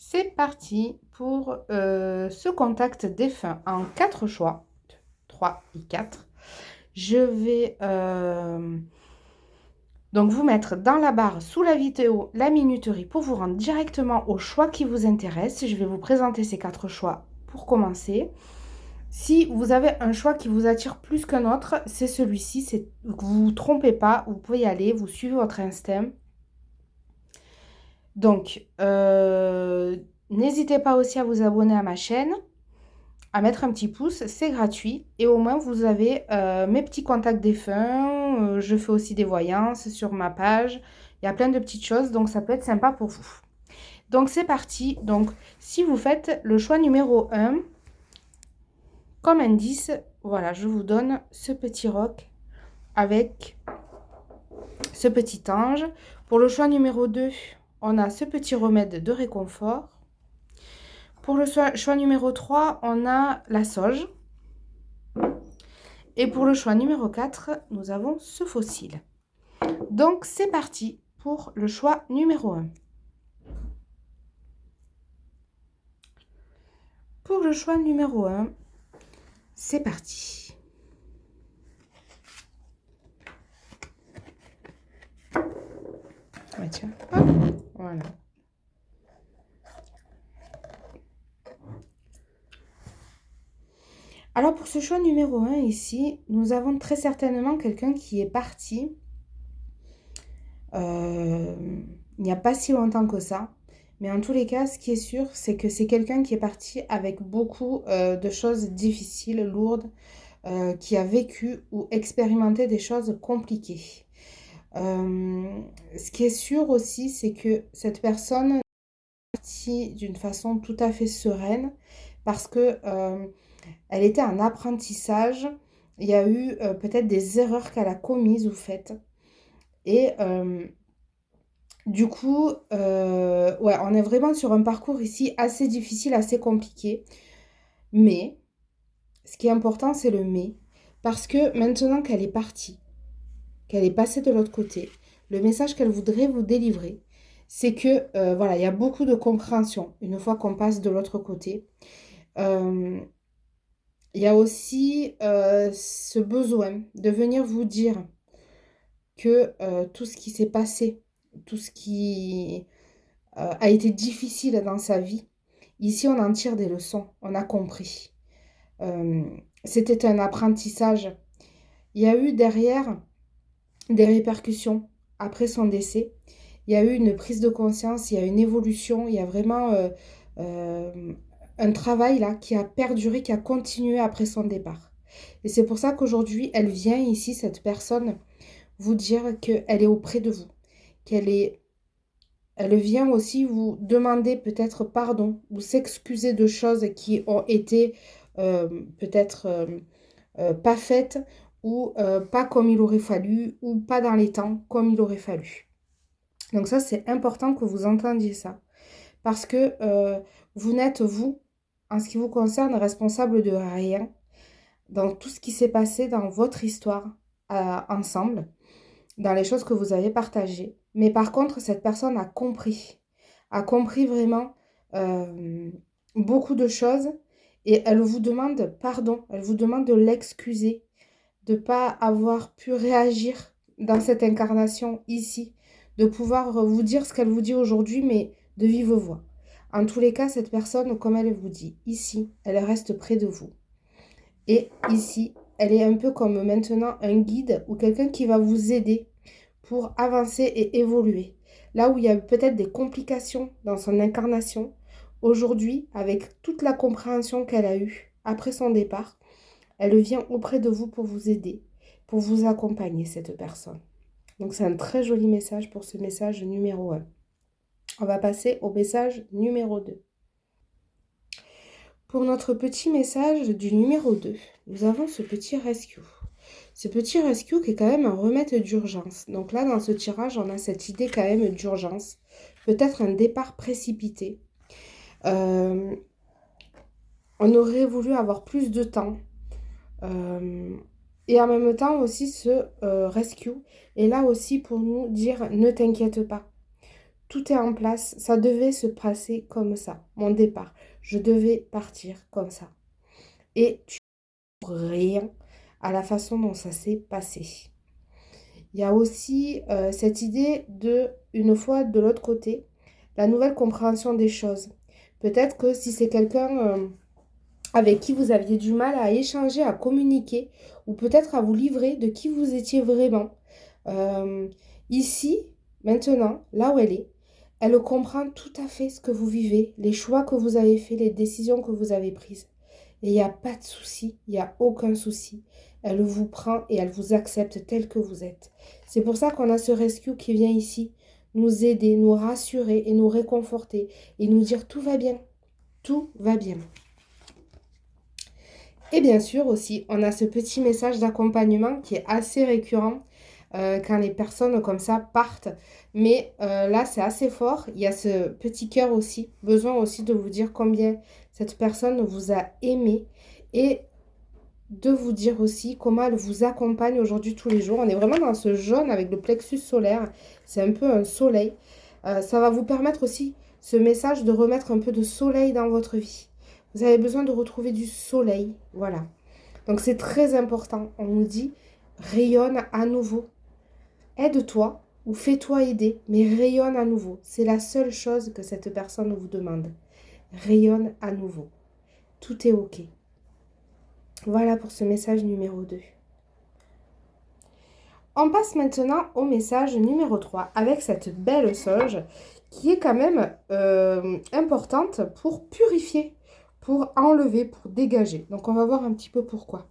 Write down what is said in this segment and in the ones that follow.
C'est parti pour ce contact défunt en 4 choix, 3 et 4. Je vais donc vous mettre dans la barre sous la vidéo la minuterie pour vous rendre directement au choix qui vous intéresse. Je vais vous présenter ces 4 choix pour commencer. Si vous avez un choix qui vous attire plus qu'un autre, c'est celui-ci. Vous vous trompez pas, vous pouvez y aller, vous suivez votre instinct. Donc, n'hésitez pas aussi à vous abonner à ma chaîne, à mettre un petit pouce, c'est gratuit. Et au moins, vous avez mes petits contacts défunts. Je fais aussi des voyances sur ma page. Il y a plein de petites choses, donc ça peut être sympa pour vous. Donc, c'est parti. Donc, si vous faites le choix numéro 1, comme indice, voilà, je vous donne ce petit roc avec ce petit ange. Pour le choix numéro 2, on a ce petit remède de réconfort. Pour le choix numéro 3, on a la sauge. Et pour le choix numéro 4, nous avons ce fossile. Donc, c'est parti pour le choix numéro 1. Pour le choix numéro 1, c'est parti. Ouais, tiens. Hop, voilà. Alors, pour ce choix numéro 1 ici, nous avons très certainement quelqu'un qui est parti il n'y a pas si longtemps que ça. Mais en tous les cas, ce qui est sûr, c'est que c'est quelqu'un qui est parti avec beaucoup de choses difficiles, lourdes, qui a vécu ou expérimenté des choses compliquées. Ce qui est sûr aussi, c'est que cette personne est partie d'une façon tout à fait sereine parce que elle était en apprentissage. Il y a eu peut-être des erreurs qu'elle a commises ou faites. Et du coup, ouais, on est vraiment sur un parcours ici assez difficile, assez compliqué. Mais ce qui est important, c'est le mais. Parce que maintenant qu'elle est partie, qu'elle est passée de l'autre côté, le message qu'elle voudrait vous délivrer, c'est que, voilà, il y a beaucoup de compréhension une fois qu'on passe de l'autre côté. Il y a aussi ce besoin de venir vous dire que tout ce qui s'est passé, tout ce qui a été difficile dans sa vie, ici on en tire des leçons, on a compris. Euh, C'était un apprentissage. Il y a eu derrière des répercussions après son décès. Il y a eu une prise de conscience, il y a une évolution, il y a vraiment euh, un travail là qui a perduré, qui a continué après son départ. Et c'est pour ça qu'aujourd'hui, elle vient ici, cette personne, vous dire qu'elle est auprès de vous, qu'elle est, elle vient aussi vous demander peut-être pardon ou s'excuser de choses qui ont été peut-être pas faites ou pas comme il aurait fallu ou pas dans les temps comme il aurait fallu. Donc ça, c'est important que vous entendiez ça parce que vous n'êtes, vous, en ce qui vous concerne, responsable de rien dans tout ce qui s'est passé dans votre histoire ensemble, dans les choses que vous avez partagées. Mais par contre, cette personne a compris vraiment euh, beaucoup de choses et elle vous demande pardon, elle vous demande de l'excuser, de ne pas avoir pu réagir dans cette incarnation ici, de pouvoir vous dire ce qu'elle vous dit aujourd'hui, mais de vive voix. En tous les cas, cette personne, comme elle vous dit, ici, elle reste près de vous. Et ici, elle est un peu comme maintenant un guide ou quelqu'un qui va vous aider pour avancer et évoluer. Là où il y a peut-être des complications dans son incarnation, aujourd'hui, avec toute la compréhension qu'elle a eue après son départ, elle vient auprès de vous pour vous aider, pour vous accompagner, cette personne. Donc c'est un très joli message pour ce message numéro 1. On va passer au message numéro 2. Pour notre petit message du numéro 2, nous avons ce petit rescue. Ce petit rescue qui est quand même un remède d'urgence. Donc là, dans ce tirage, on a cette idée quand même d'urgence. Peut-être un départ précipité. On aurait voulu avoir plus de temps. Et en même temps aussi ce rescue est là aussi pour nous dire ne t'inquiète pas. tout est en place. Ça devait se passer comme ça, mon départ. Je devais partir comme ça. Et tu ne rien à la façon dont ça s'est passé. Il y a aussi cette idée de, une fois de l'autre côté, la nouvelle compréhension des choses. Peut-être que si c'est quelqu'un avec qui vous aviez du mal à échanger, à communiquer, ou peut-être à vous livrer de qui vous étiez vraiment, euh, ici, maintenant, là où elle comprend tout à fait ce que vous vivez, les choix que vous avez faits, les décisions que vous avez prises. Et il n'y a pas de souci, il n'y a aucun souci. Elle vous prend et elle vous accepte tel que vous êtes. C'est pour ça qu'on a ce rescue qui vient ici nous aider, nous rassurer et nous réconforter et nous dire tout va bien, tout va bien. Et bien sûr aussi, on a ce petit message d'accompagnement qui est assez récurrent quand les personnes comme ça partent. Mais là, c'est assez fort. Il y a ce petit cœur aussi, besoin aussi de vous dire combien cette personne vous a aimé et de vous dire aussi comment elle vous accompagne aujourd'hui tous les jours. On est vraiment dans ce jaune avec le plexus solaire. C'est un peu un soleil. Ça va vous permettre aussi, ce message, de remettre un peu de soleil dans votre vie. Vous avez besoin de retrouver du soleil. Voilà. Donc c'est très important. On nous dit, rayonne à nouveau. Aide-toi ou fais-toi aider, mais rayonne à nouveau. C'est la seule chose que cette personne vous demande. Rayonne à nouveau. Tout est OK. Voilà pour ce message numéro 2. On passe maintenant au message numéro 3 avec cette belle sauge qui est quand même importante pour purifier, pour enlever, pour dégager. Donc on va voir un petit peu pourquoi.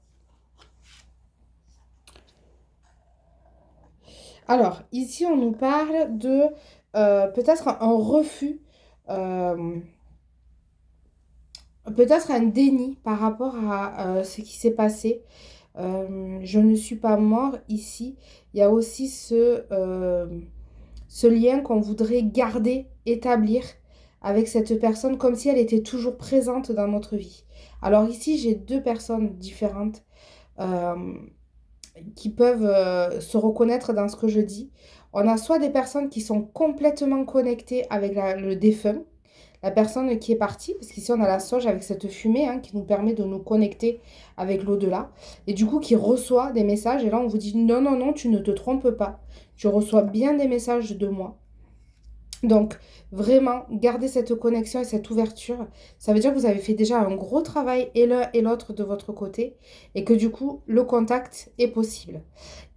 Alors, ici on nous parle de peut-être un refus, peut-être un déni par rapport à ce qui s'est passé. Je ne suis pas mort ici. Il y a aussi ce lien qu'on voudrait garder, établir avec cette personne comme si elle était toujours présente dans notre vie. Alors ici, j'ai deux personnes différentes euh, qui peuvent se reconnaître dans ce que je dis. On a soit des personnes qui sont complètement connectées avec le défunt, la personne qui est partie, parce qu'ici on a la sauge avec cette fumée qui nous permet de nous connecter avec l'au-delà, et du coup qui reçoit des messages, et là on vous dit non, non, non, tu ne te trompes pas, tu reçois bien des messages de moi. Donc vraiment, gardez cette connexion et cette ouverture, ça veut dire que vous avez fait déjà un gros travail et l'un et l'autre de votre côté, et que du coup le contact est possible.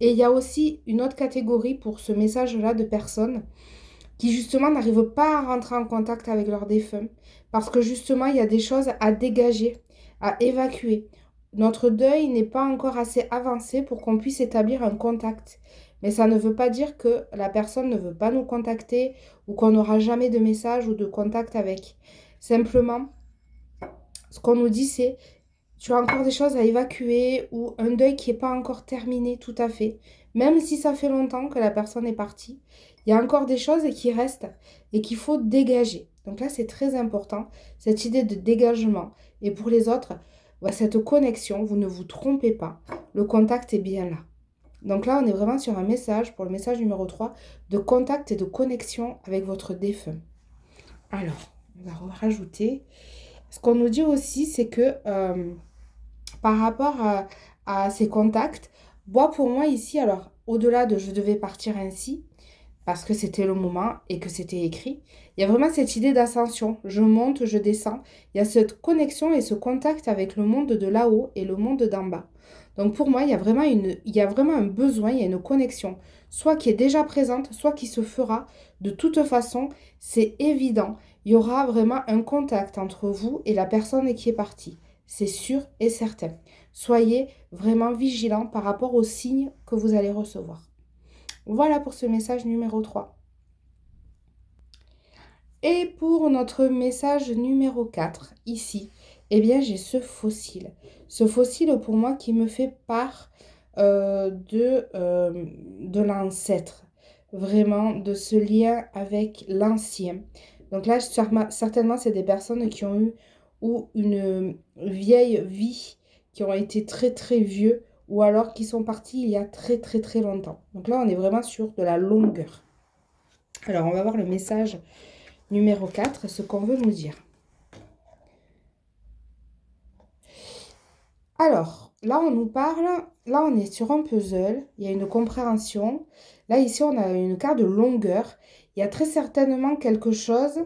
Et il y a aussi une autre catégorie pour ce message-là de personnes qui justement n'arrivent pas à rentrer en contact avec leurs défunts parce que justement il y a des choses à dégager, à évacuer. Notre deuil n'est pas encore assez avancé pour qu'on puisse établir un contact. Mais ça ne veut pas dire que la personne ne veut pas nous contacter ou qu'on n'aura jamais de message ou de contact avec. Simplement, ce qu'on nous dit, c'est tu as encore des choses à évacuer ou un deuil qui n'est pas encore terminé tout à fait. Même si ça fait longtemps que la personne est partie, il y a encore des choses qui restent et qu'il faut dégager. Donc là, c'est très important, cette idée de dégagement. Et pour les autres, cette connexion, vous ne vous trompez pas. Le contact est bien là. Donc là, on est vraiment sur un message, pour le message numéro 3, de contact et de connexion avec votre défunt. Alors, on va rajouter. Ce qu'on nous dit aussi, c'est que par rapport à ces contacts, moi, pour moi, ici, alors, au-delà de je devais partir ainsi, parce que c'était le moment et que c'était écrit, il y a vraiment cette idée d'ascension. Je monte, je descends. Il y a cette connexion et ce contact avec le monde de là-haut et le monde d'en bas. Donc pour moi, il y a vraiment un besoin, il y a une connexion, soit qui est déjà présente, soit qui se fera. De toute façon, c'est évident. Il y aura vraiment un contact entre vous et la personne qui est partie. C'est sûr et certain. Soyez vraiment vigilants par rapport aux signes que vous allez recevoir. Voilà pour ce message numéro 3. Et pour notre message numéro 4, ici, eh bien, j'ai ce fossile. Ce fossile, pour moi, qui me fait part de l'ancêtre. Vraiment, de ce lien avec l'ancien. Donc là, certainement, c'est des personnes qui ont eu ou une vieille vie, qui ont été très, très vieux, ou alors qui sont partis il y a très, très, très longtemps. Donc là, on est vraiment sur de la longueur. Alors, on va voir le message numéro 4, ce qu'on veut nous dire. Alors, là, on nous parle, là, on est sur un puzzle, il y a une compréhension. Là, ici, on a une carte de longueur. Il y a très certainement quelque chose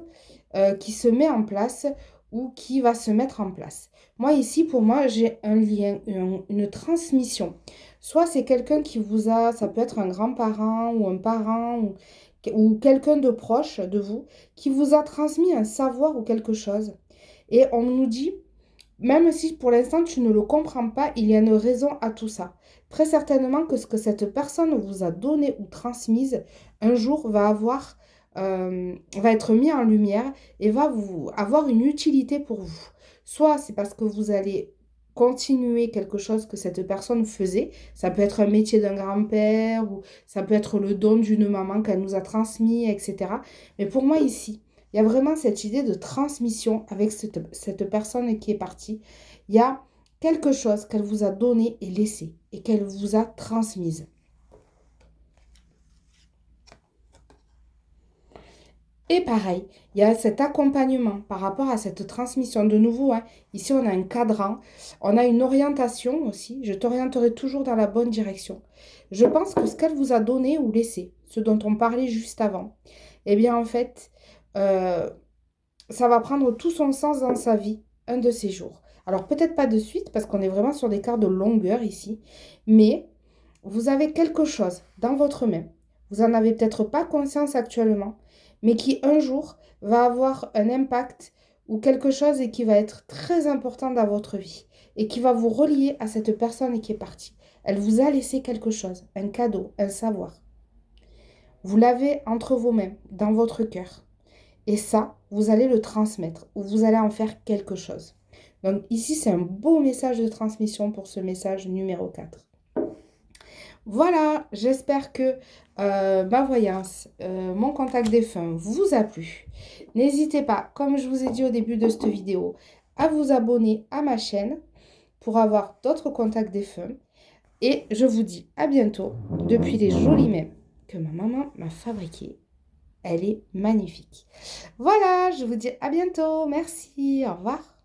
qui se met en place ou qui va se mettre en place. Moi, ici, pour moi, j'ai un lien, une transmission. Soit c'est quelqu'un qui vous a, ça peut être un grand-parent ou un parent ou quelqu'un de proche de vous qui vous a transmis un savoir ou quelque chose. Et on nous dit même si pour l'instant tu ne le comprends pas, il y a une raison à tout ça. Très certainement que ce que cette personne vous a donné ou transmise, un jour va être mis en lumière et va vous avoir une utilité pour vous. Soit c'est parce que vous allez continuer quelque chose que cette personne faisait. Ça peut être un métier d'un grand-père ou ça peut être le don d'une maman qu'elle nous a transmis, etc. Mais pour moi ici, il y a vraiment cette idée de transmission avec cette personne qui est partie. Il y a quelque chose qu'elle vous a donné et laissé et qu'elle vous a transmise. Et pareil, il y a cet accompagnement par rapport à cette transmission. De nouveau, hein, ici, on a un cadran, on a une orientation aussi. Je t'orienterai toujours dans la bonne direction. Je pense que ce qu'elle vous a donné ou laissé, ce dont on parlait juste avant, eh bien, en fait, euh, ça va prendre tout son sens dans sa vie, un de ces jours. Alors peut-être pas de suite, parce qu'on est vraiment sur des cartes de longueur ici, mais vous avez quelque chose dans votre main. Vous n'en avez peut-être pas conscience actuellement, mais qui un jour va avoir un impact ou quelque chose et qui va être très important dans votre vie et qui va vous relier à cette personne qui est partie. Elle vous a laissé quelque chose, un cadeau, un savoir. Vous l'avez entre vos mains, dans votre cœur. Et ça, vous allez le transmettre ou vous allez en faire quelque chose. Donc ici, c'est un beau message de transmission pour ce message numéro 4. Voilà, j'espère que ma voyance, mon contact défunt vous a plu. N'hésitez pas, comme je vous ai dit au début de cette vidéo, à vous abonner à ma chaîne pour avoir d'autres contacts défunts. Et je vous dis à bientôt depuis les jolies mains que ma maman m'a fabriquées. Elle est magnifique. Voilà, je vous dis à bientôt. Merci, au revoir.